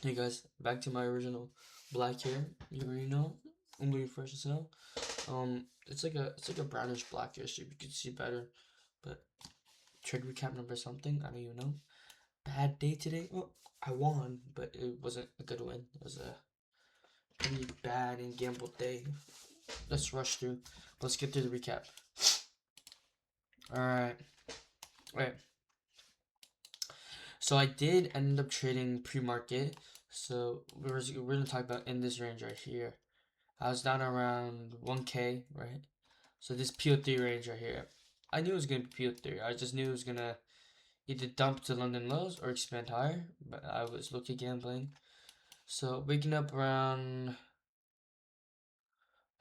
Hey guys, back to my original black hair. You already know. I'm waiting for it to sell. It's like a brownish blackish if you can see better. But trade recap number something, I don't even know. Bad day today. Well, I won, but it wasn't a good win. It was a pretty bad and gambled day. Let's rush through. Let's get through the recap. Alright. Alright. So I did end up trading pre-market. So we're gonna talk about in this range right here. I was down around 1K, right? So this PO3 range right here. I knew it was gonna be PO3. I just knew it was gonna either dump to London lows or expand higher. But I was lucky gambling. So waking up around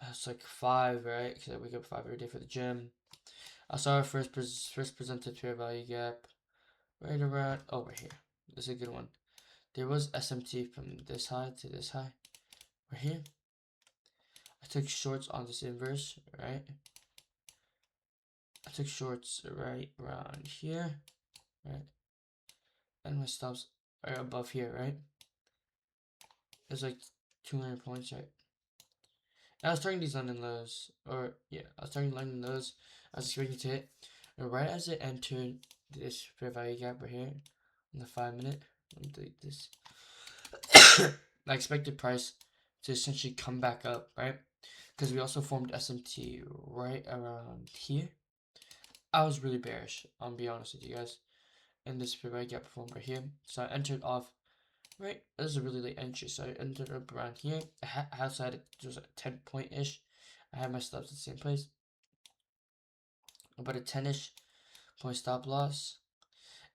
it's like 5, right? Because I wake up 5 every day for the gym. I saw our first presented fair value gap right around over here. This is a good one. There was SMT from this high to this high. Right here. I took shorts on this inverse, right? I took shorts right around here, right? And my stops are above here, right? It's like 200 points, right? And I was targeting these London lows, or yeah, I was targeting London lows. I was expecting to hit, and right as it entered this fair value gap right here, in the 5 minute, let me delete this. I expected price to essentially come back up, right? Because we also formed SMT right around here. I was really bearish, I'll be honest with you guys. And this fair value gap performed right here. So I entered off right. This is a really late entry, so I ended up around here. Outside it was a 10-point-ish. I had my stops at the same place. About a 10-ish point stop loss.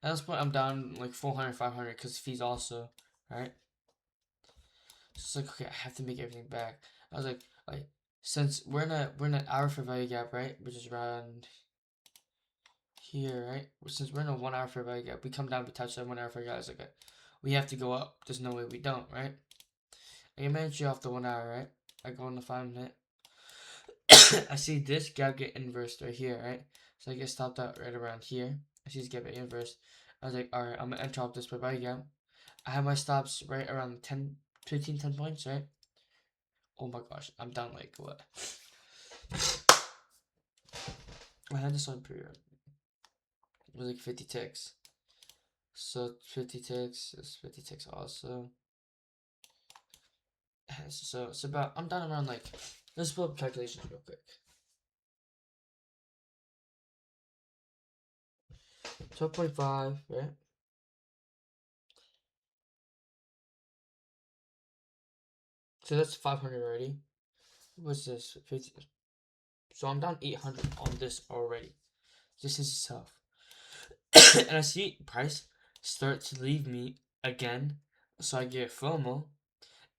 At this point, I'm down like 400, 500 because fees also, right? So it's like, okay, I have to make everything back. I was like, since we're in an hour fair value gap, right? Which is around here, right? Since we're in a 1 hour fair value gap, we come down, we touch that 1 hour fair value gap. It's like, we have to go up. There's no way we don't, right? I get my entry off the 1 hour, right? I go in the 5 minute. I see this gap get inversed right here, right? So I get stopped out right around here. I see this gap get inversed. I was like, alright, I'm gonna enter off this by gap. I have my stops right around 10, 15, 10 points, right? Oh my gosh, I'm down like what? I had this on period. It was like 50 ticks. So 50 ticks is 50 ticks also. So it's about, I'm down around like, let's pull up calculations real quick. 12.5, right? So that's 500 already. What's this? 50. So I'm down 800 on this already. This is tough. And I see price start to leave me again. So I get FOMO.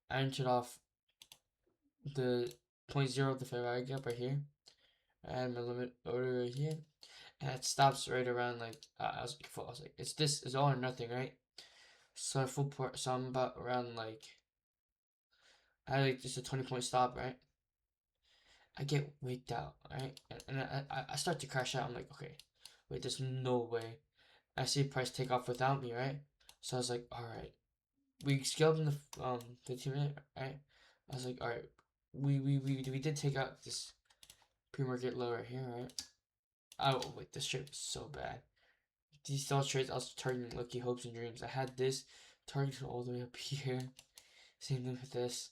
I entered off the 0.0 of the fair value gap right here. I had my limit order right here. And it stops right around like, I was like, it's all or nothing, right? So I full port, so I'm about around like, I had like just a 20-point stop, right? I get wigged out, right? And I start to crash out. I'm like, okay, wait, there's no way. I see price take off without me, right? So I was like, all right. We scaled in the 15-minute, right? I was like, all right. We did take out this pre-market low right here, right? Oh wait, this trade was so bad. These all trades I was targeting lucky hopes and dreams. I had this targeted all the way up here. Same thing with this.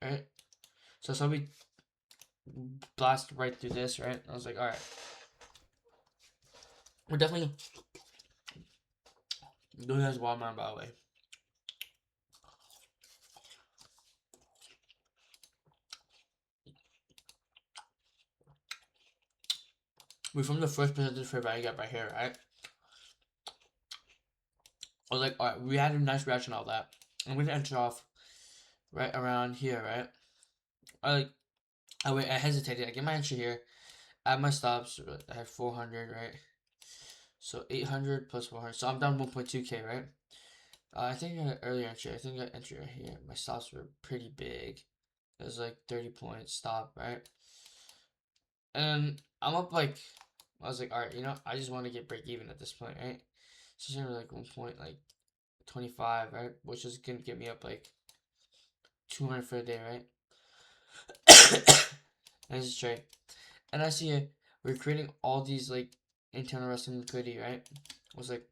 Right? So we blast right through this, right? I was like, all right. We're definitely doing this watermelon, by the way. We from the first percentage fair value gap right here, right? I was like, all right, we had a nice reaction out of that. I'm gonna enter off right around here, right? I hesitated. I get my entry here. I have my stops. I have 400, right? So 800 plus 400. So I'm down 1.2k, right? I think I got earlier entry. I think I got entry right here. My stops were pretty big. It was like 30 points stop, right? And I'm up like, I was like, all right, I just want to get break even at this point, right? So it's like 1.25, right? Which is gonna get me up like 200 for a day, right? And this is trade. And I see it. We're creating all these like internal wrestling liquidity, right? I was like,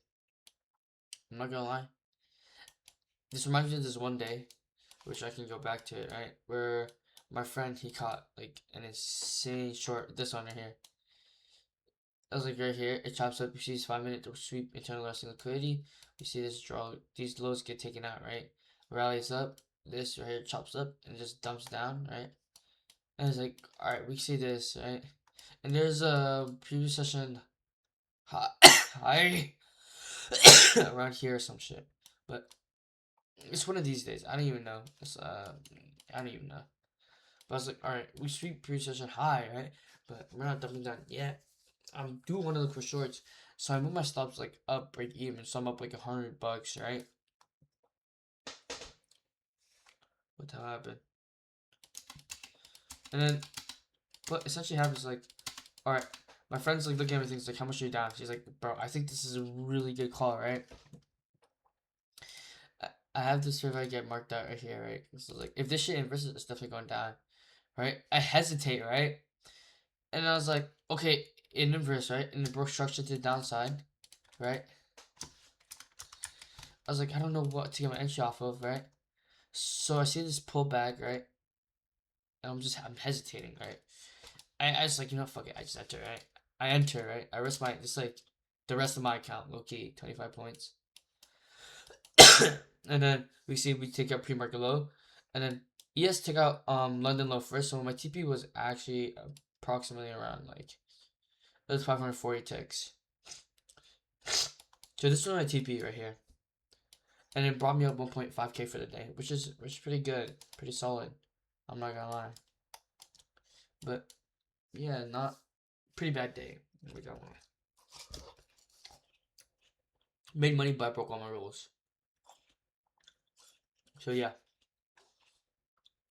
I'm not gonna lie. This reminds me of this one day, which I can go back to it, right? Where my friend he caught like an insane short. This one right here. I was like right here. It chops up. You see this 5 minute sweep internal wrestling liquidity. We see this draw. These lows get taken out, right? Rallies up. This right here chops up and just dumps down, right? And it's like, all right, we see this, right? And there's a previous session high around here or some shit. But it's one of these days. I don't even know. I don't even know. But I was like, all right, we sweep previous session high, right? But we're not dumping down yet. I do want to look for shorts, so I move my stops like up, break even. So I'm up like $100, right? What the hell happened? And then what essentially happens like, all right, my friend's like looking at everything. He's like, how much are you down? She's like, bro, I think this is a really good call, right? I have this if I get marked out right here, right? So like, if this shit inverses, it's definitely going down, right? I hesitate, right? And I was like, okay, in inverse, right? And it broke structure to the downside, right? I was like, I don't know what to get my entry off of, right? So I see this pullback, right? And I'm hesitating, right? I just like, fuck it. I just enter, right? I enter, right? I risk my, just like the rest of my account, low key, 25 points. And then we take out pre-market low. And then ES took out London low first. So my TP was actually approximately around like, it was 540 ticks. So this was my TP right here. And it brought me up 1.5k for the day, which is pretty good, pretty solid. I'm not gonna lie. But yeah, not pretty bad day. We got one. Made money, but I broke all my rules. So yeah.